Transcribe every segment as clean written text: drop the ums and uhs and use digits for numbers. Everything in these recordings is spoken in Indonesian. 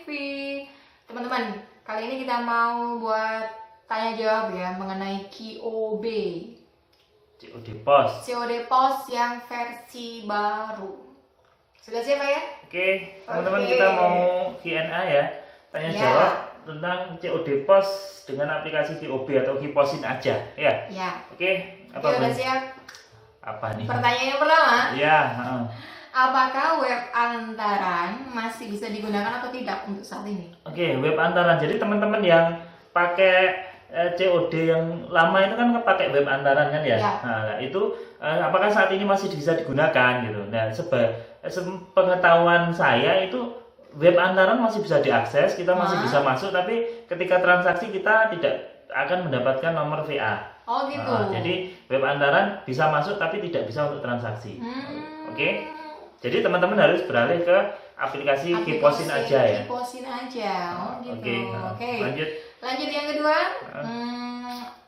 Teman-teman, kali ini kita mau buat tanya jawab ya mengenai QOB. COD Pos. COD Pos yang versi baru. Sudah siap ya? Oke, teman-teman Oke. kita mau Q&A ya. Tanya Ya. jawab tentang COD Pos dengan aplikasi QOB atau Kiposin aja ya. Ya. Oke, Oke, udah Bang? siap? Apa nih? Pertanyaan yang pertama, Ya, apakah web antaran masih bisa digunakan atau tidak untuk saat ini? Oke, web antaran. Jadi teman-teman yang pakai COD yang lama itu kan pakai web antaran kan ya. Ya. Nah, itu apakah saat ini masih bisa digunakan gitu. Nah, pengetahuan saya itu web antaran masih bisa diakses, kita masih bisa masuk, tapi ketika transaksi kita tidak akan mendapatkan nomor VA. Oh gitu. Nah, jadi web antaran bisa masuk tapi tidak bisa untuk transaksi. Oke. Jadi teman-teman harus beralih ke aplikasi Kiposin aja ya. Kiposin aja. Oh gitu. Oke. Oke. Lanjut. Yang kedua,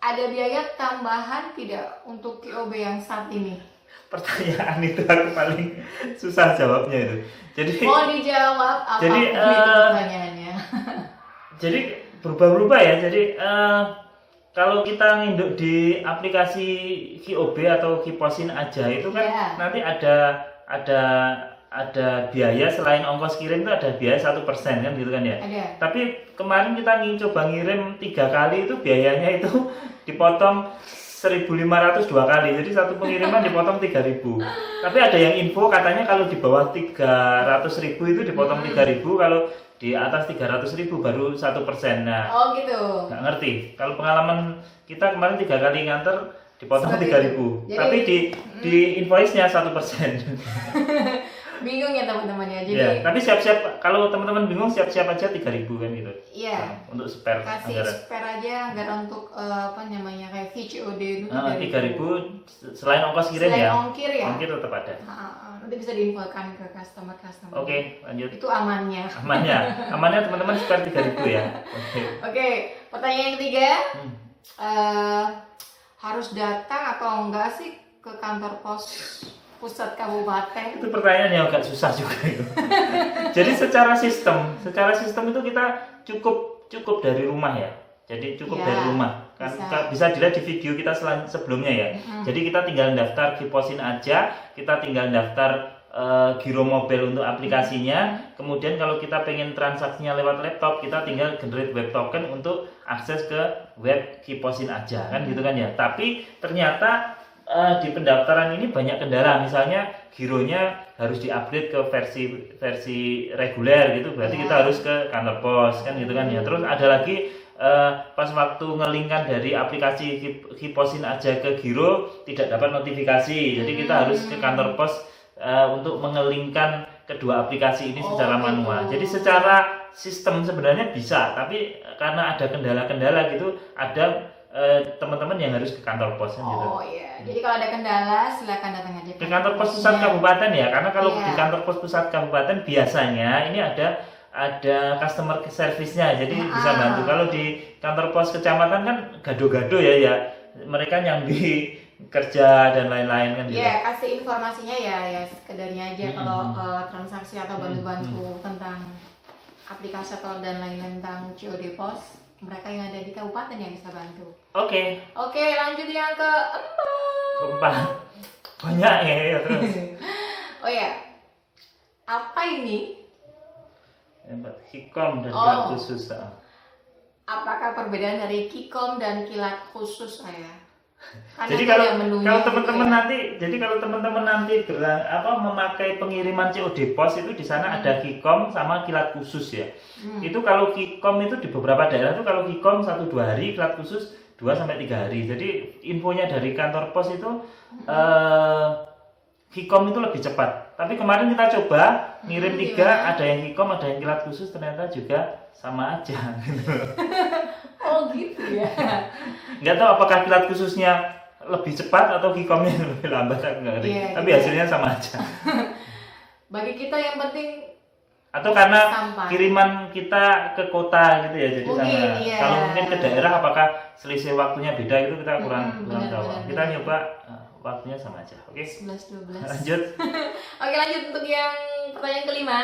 ada biaya tambahan tidak untuk QOB yang saat ini? Pertanyaan itu aku paling susah jawabnya itu. Jadi Mau dijawab apa Jadi, itu pertanyaannya? jadi berubah-ubah ya. Jadi kalau kita nginduk di aplikasi QOB atau Kiposin aja itu kan Yeah. nanti ada biaya selain ongkos kirim itu ada biaya 1% kan gitu kan ya. Ada. Tapi kemarin kita coba ngirim 3 kali itu biayanya itu dipotong 1.500 2 kali. Jadi satu pengiriman dipotong 3.000. Tapi ada yang info katanya kalau di bawah 300.000 itu dipotong 3.000, kalau di atas 300.000 baru 1%. Nah, Oh gitu. nggak ngerti. Kalau pengalaman kita kemarin 3 kali nganter dipotong Seperti 3.000. itu. Jadi, Tapi di invoice-nya 1%. Bingung ya teman-teman ya. Jadi Ya, tapi siap-siap kalau teman-teman bingung siap-siap aja 3.000 kan gitu. iya. Nah, untuk spare Kasih anggaran. spare aja anggaran untuk apa namanya kayak VCOD itu 3.000 selain ongkos kirim Selain ya. ongkir ya. Ongkir tetap ada. Nanti bisa diinfokan ke customer. Oke, lanjut. Itu amannya. Amannya teman-teman spare 3.000 ya. Oke. Oke, pertanyaan yang ketiga, Hmm. harus datang atau enggak sih ke kantor pos pusat kabupaten? Itu pertanyaan yang agak susah juga itu. Jadi secara sistem itu kita cukup dari rumah ya. Jadi cukup Ya, dari rumah. Kan bisa dilihat di video kita sebelumnya ya. Jadi kita tinggal daftar Kiposin aja, kita tinggal daftar Giro Mobile untuk aplikasinya. Kemudian kalau kita pengen transaksinya lewat laptop, kita tinggal generate web token untuk akses ke web Kiposin aja kan gitu kan ya. Tapi ternyata di pendaftaran ini banyak kendala, misalnya gironya harus diupdate ke versi reguler gitu, berarti kita harus ke kantor pos kan gitu kan ya. Terus ada lagi pas waktu ngelingkan dari aplikasi Kiposin aja ke giro tidak dapat notifikasi, jadi kita harus ke kantor pos untuk mengelingkan kedua aplikasi ini secara manual. Jadi secara sistem sebenarnya bisa, tapi karena ada kendala-kendala gitu, ada teman-teman yang harus ke kantor pos kan gitu. Oh iya, jadi kalau ada kendala silakan datang aja Ke kantor pos pusat kabupaten ya, karena kalau Iya. di kantor pos pusat kabupaten biasanya ini ada customer service-nya, jadi bisa bantu. Kalau di kantor pos kecamatan kan gado-gado ya mereka nyambi kerja dan lain-lain kan gitu. Iya, kasih informasinya ya sekedarnya aja kalau transaksi atau bantu-bantu tentang aplikasi atau dan lain-lain tentang COD Pos, mereka yang ada di kabupaten yang bisa bantu. Oke, Lanjut yang keempat banyak ya terus. Oh ya, apa ini? Yang Hikom dan kilat khusus. Apakah perbedaan dari Kikom dan kilat khusus saya? Jadi kalau teman-teman nanti memakai pengiriman COD Pos itu di sana ada Kikom sama kilat khusus ya. Itu kalau Kikom itu di beberapa daerah itu kalau Kikom 1-2 hari, kilat khusus 2-3 hari. Jadi infonya dari kantor pos itu Kikom itu lebih cepat. Tapi kemarin kita coba ngirim 3, ada yang Kikom, ada yang kilat khusus, ternyata juga sama aja. Oh gitu ya. Nggak tahu apakah kilat khususnya lebih cepat atau Kikomnya lebih lambat, aku nggak ngerti. Iya, Tapi iya. hasilnya sama aja. Bagi kita yang penting Atau karena sampai. kiriman kita ke kota gitu ya, jadi Mungkin, sama. iya. Kalau mungkin ke daerah apakah selisih waktunya beda itu kita kurang tahu. Kita nyoba waktunya sama aja. Oke. 11-12. Lanjut. Oke, lanjut untuk yang pertanyaan kelima.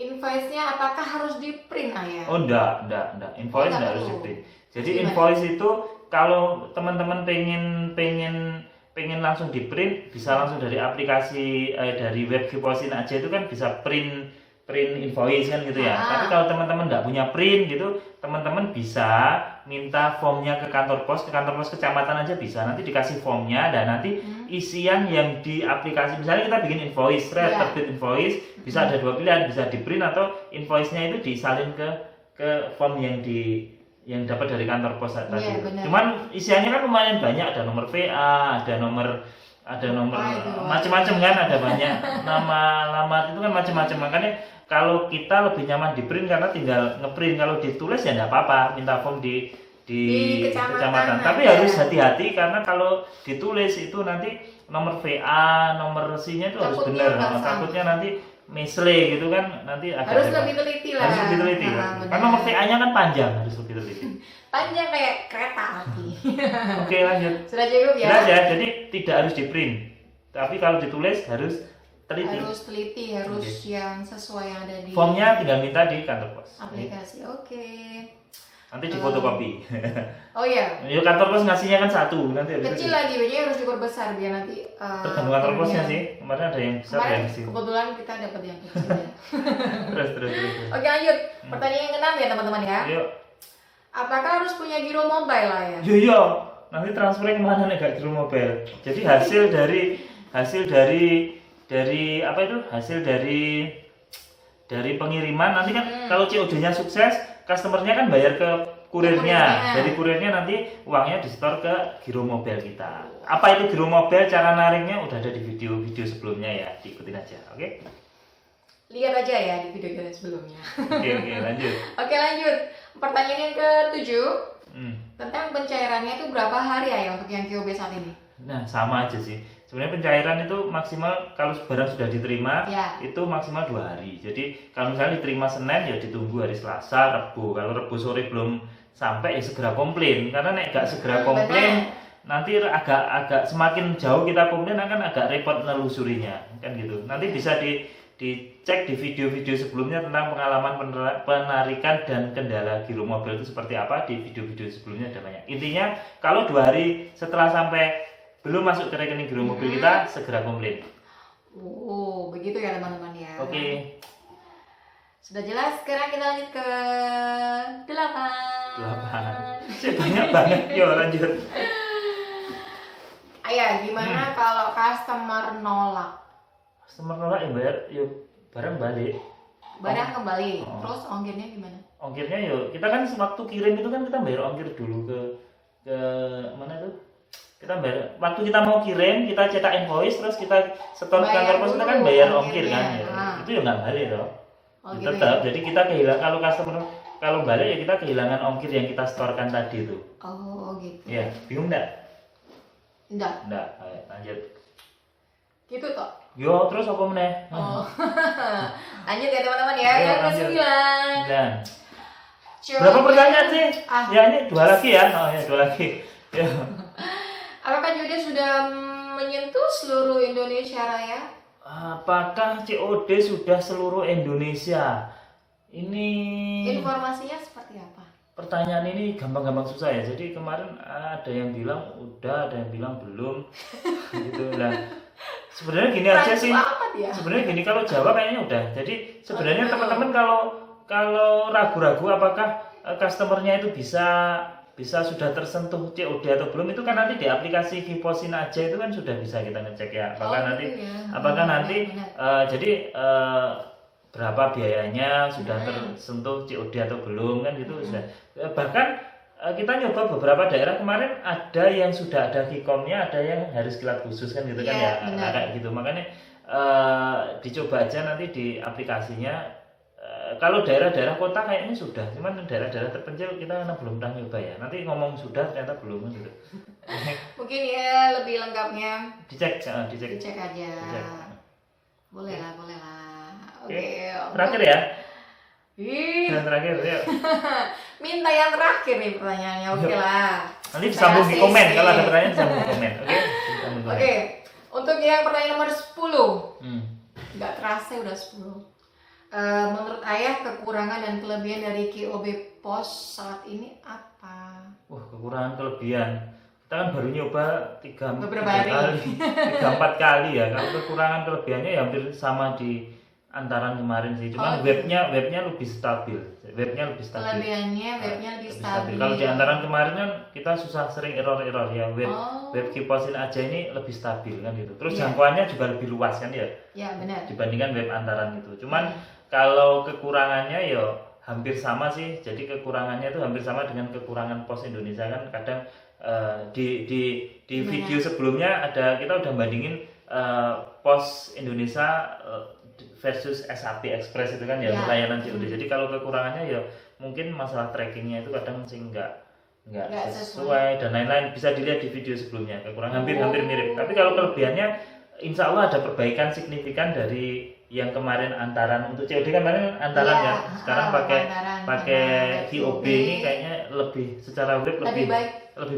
invoice-nya apakah harus di print Ayah? Oh enggak. Invoice enggak enggak harus perlu. di print. Jadi Gimana? invoice itu kalau teman-teman pengen langsung di print, bisa langsung dari aplikasi dari web Kiposin aja itu kan bisa print invoice kan gitu ya. Tapi kalau teman-teman nggak punya print gitu, teman-teman bisa minta formnya ke kantor pos kecamatan aja bisa. Nanti dikasih formnya dan nanti isian yang di aplikasi, misalnya kita bikin invoice, terbit invoice, bisa ada dua pilihan, bisa di print atau invoice-nya itu disalin ke form yang dapat dari kantor pos tadi. Cuman isiannya kan lumayan banyak, ada nomor VA, ada nomor macam-macam kan, ada banyak nama alamat itu kan macam-macam. Makanya kalau kita lebih nyaman di print karena tinggal ngeprint. Kalau ditulis ya enggak apa-apa, minta form di kecamatan. Tapi harus hati-hati karena kalau ditulis itu nanti nomor VA, nomor SIM-nya itu harus benar. Takutnya nanti misle gitu kan, nanti agak harus lebih teliti lah. Harus lebih teliti. Karena nomor VA-nya kan panjang, harus lebih teliti. Panjang kayak kereta api. Oke, lanjut. Sudah cukup ya? Sudah ya, jadi tidak harus di print. Tapi kalau ditulis harus teliti. Harus teliti, harus yang sesuai yang ada di formnya tinggal minta di kantor pos. Aplikasi. Oke. Nanti difotokopi. Oh iya. Ya kantor pos ngasihnya kan satu, nanti habis kecil lagi, biasanya harus diperbesar biar nanti tergantung kantor posnya sih. Kemarin ada yang besar dan kecil. Kebetulan kita dapat yang kecil ya. terus. Oke, lanjut. Pertanyaan yang ke-6 ya, teman-teman ya. Yuk. Apakah harus punya giro mobile lah ya? Iya. Nanti transfernya kemana nih gak giro mobile? Jadi hasil dari apa itu? Hasil dari pengiriman nanti kan kalau COD-nya sukses, customer-nya kan bayar ke kurirnya. Dari kurirnya nanti uangnya disetor ke giro mobile kita. Apa itu giro mobile? Cara nariknya udah ada di video sebelumnya ya, diikutin aja, oke? Lihat aja ya di video kita sebelumnya. Oke, lanjut. Oke, lanjut. Pertanyaan yang ke-7. Tentang pencairannya itu berapa hari ya untuk yang QOB saat ini? Nah, sama aja sih. Sebenarnya pencairan itu maksimal kalau barang sudah diterima itu maksimal 2 hari. Jadi kalau misalnya diterima Senin ya ditunggu hari Selasa, Rabu. Kalau Rabu sore belum sampai ya segera komplain. Karena nek gak segera komplain nanti agak semakin jauh kita komplain akan agak repot nelusurinya kan gitu. Nanti bisa dicek di video-video sebelumnya tentang pengalaman penarikan dan kendala giro mobil itu seperti apa. Di video-video sebelumnya ada banyak. Intinya kalau 2 hari setelah sampai belum masuk ke rekening giro mobil kita, segera komplain. Oh, begitu ya teman-teman ya. Oke. Sudah jelas, sekarang kita lanjut ke 8. Banyak banget, yuk lanjut. Ayah, gimana kalau customer nolak? Customer nolak yang bayar, yuk barang balik. Barang kembali, terus ongkirnya gimana? Ongkirnya yuk, kita kan waktu kirim itu kan kita bayar ongkir dulu ke mana tuh? Kita bayar, waktu kita mau kirim, kita cetak invoice, terus kita setor ke kantor pos, kita kan bayar ongkir kan ya. Itu ya nggak balik loh. Tetap, jadi kita kehilangan, kalau customer kalau balik ya kita kehilangan ongkir yang kita setorkan tadi itu. Oh gitu. Iya, bingung nggak? Enggak. Ayo, lanjut. Gitu toh? Yo, terus apa meneh? Oh. Lanjut ya teman-teman ya, yang ke-9. Berapa pertanyaan sih? Ya ini 2 lagi ya. Oh ya 2 lagi. Ya. Apakah COD sudah menyentuh seluruh Indonesia Raya? Apakah COD sudah seluruh Indonesia? Ini informasinya seperti apa? Pertanyaan ini gampang-gampang susah ya. Jadi kemarin ada yang bilang udah, ada yang bilang belum. Gitu lah. Sebenarnya gini aja sih. Sebenarnya gini, kalau Jawa kayaknya udah. Jadi sebenarnya teman-teman kalau ragu-ragu apakah customernya itu bisa sudah tersentuh COD atau belum, itu kan nanti di aplikasi Kiposin aja itu kan sudah bisa kita ngecek ya. Apakah nanti jadi berapa biayanya, sudah tersentuh COD atau belum kan gitu sudah. Bahkan kita nyoba beberapa daerah kemarin, ada yang sudah ada Kikomnya, ada yang harus kilat khusus kan gitu kan ya. Kayak gitu. Makanya dicoba aja nanti di aplikasinya. Kalau daerah-daerah kota kayaknya sudah, cuman daerah-daerah terpencil kita karena belum pernah nyoba ya. Nanti ngomong sudah ternyata belum kan gitu. Mungkin ya lebih lengkapnya dicek aja. Dicek. Boleh lah. Oke. Terakhir ya. Yang terakhir ya. Minta yang terakhir nih pertanyaannya. Oke lah. Nanti disambung di komen, kalau ada pertanyaan disambung di komen. Oke. Untuk yang pertanyaan nomor 10. Nggak terasa udah 10. Menurut ayah kekurangan dan kelebihan dari QOB Pos saat ini apa? Wah, kekurangan kelebihan. Kita kan baru nyoba tiga Beberapa tiga hari. kali, 3-4 kali ya. Kalau kekurangan kelebihannya ya hampir sama di antaran kemarin sih. Cuman Oh, webnya lebih stabil. Webnya lebih stabil. Kelebihannya webnya lebih stabil. Kalau di antaran kemarin kan kita susah sering error ya. Oh. Web kiposin aja ini lebih stabil kan gitu. Terus Iya. jangkauannya juga lebih luas kan ya Ya benar. dibandingkan web antaran itu. Cuman kalau kekurangannya ya hampir sama sih. Jadi kekurangannya itu hampir sama dengan kekurangan Pos Indonesia kan kadang di Gimana? video sebelumnya ada kita udah bandingin Pos Indonesia versus SAP Express itu kan ya Ya. layanan COD. Jadi kalau kekurangannya ya mungkin masalah trackingnya itu kadang sih nggak Nggak sesuai dan lain-lain, bisa dilihat di video sebelumnya. Kekurangan hampir mirip. Tapi kalau kelebihannya insya Allah ada perbaikan signifikan dari yang kemarin antaran untuk COD kan kemarin antaran Iya, ya. Sekarang pakai antaran, QOB ini kayaknya lebih secara web lebih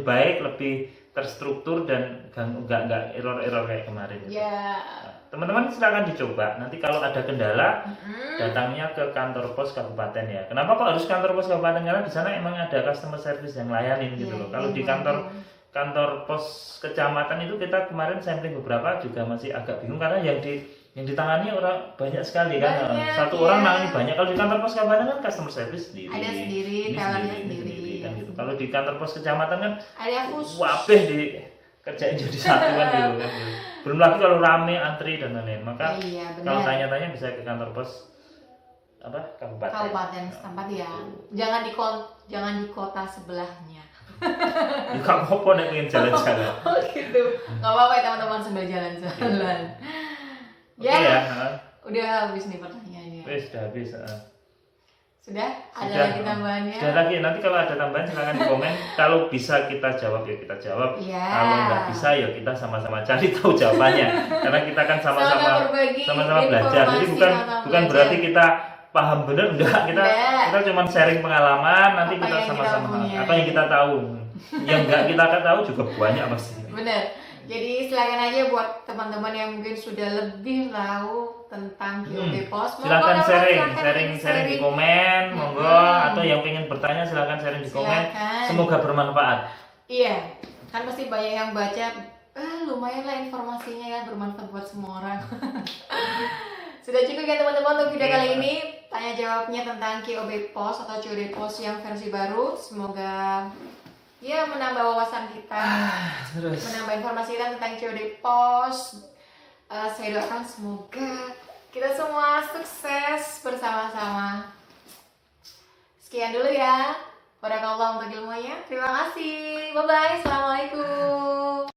baik. lebih terstruktur dan nggak error kayak kemarin. Gitu. Ya. Nah, teman-teman silakan dicoba. Nanti kalau ada kendala Mm-mm. datangnya ke kantor pos kabupaten ya. Kenapa kok harus kantor pos kabupaten? Karena di sana emang ada customer service yang layanin gitu Iya, loh. Kalau iya, di iya. kantor pos kecamatan itu kita kemarin sampling beberapa juga masih agak bingung karena yang ditangani orang banyak sekali kan. Banyak, Satu iya. orang nangani banyak. Kalau di kantor pos kabupaten kan customer service sendiri. Ada sendiri, Ini tellernya ini sendiri. kan gitu. Kalau di kantor pos kecamatan kan Ada yang khusus. wabeh di kerjain jadi satu kan gitu kan. Belum lagi kalau rame antri dan lain-lain. Maka Iya, kalau benar. tanya-tanya bisa ke kantor pos kabupaten. Kabupaten setempat ya. Jangan di kota sebelahnya. Ya kamu apa nek pengen jalan-jalan. Oh gitu. Gak apa-apa ya teman-teman sambil jalan-jalan. Oke ya. Udah habis nih pertanyaannya. Wes sudah habis. Sudah? Ada Sudah. lagi tambahannya? Sudah lagi. Nanti kalau ada tambahan silakan di komen. Kalau bisa kita jawab ya kita jawab. Iya. Kalau nggak bisa ya kita sama-sama cari tahu jawabannya. Karena kita kan sama-sama berbagi belajar. Jadi informasi bukan sama bukan belajar. berarti kita paham bener enggak. Kita cuma sharing pengalaman. Nanti Apa kita yang sama-sama kita punya. apa yang kita tahu. Yang nggak kita tahu juga banyak pasti. Bener. Jadi silakan aja buat teman-teman yang mungkin sudah lebih tahu tentang QOB Pos. Silakan Monggo, sharing di komen, monggo atau yang pengen bertanya silakan sharing di komen. Silakan. Semoga bermanfaat. Iya, kan pasti banyak yang baca. Lumayan lah informasinya ya, bermanfaat buat semua orang. Sudah cukup ya teman-teman untuk video kali ini. Tanya jawabnya tentang QOB Pos atau COD Pos yang versi baru. Semoga ya menambah wawasan kita, Terus menambah informasi kita tentang COD Pos. Saya doakan semoga kita semua sukses bersama-sama. Sekian dulu ya. Barakallah untuk ilmunya. Terima kasih. Bye bye. Assalamualaikum.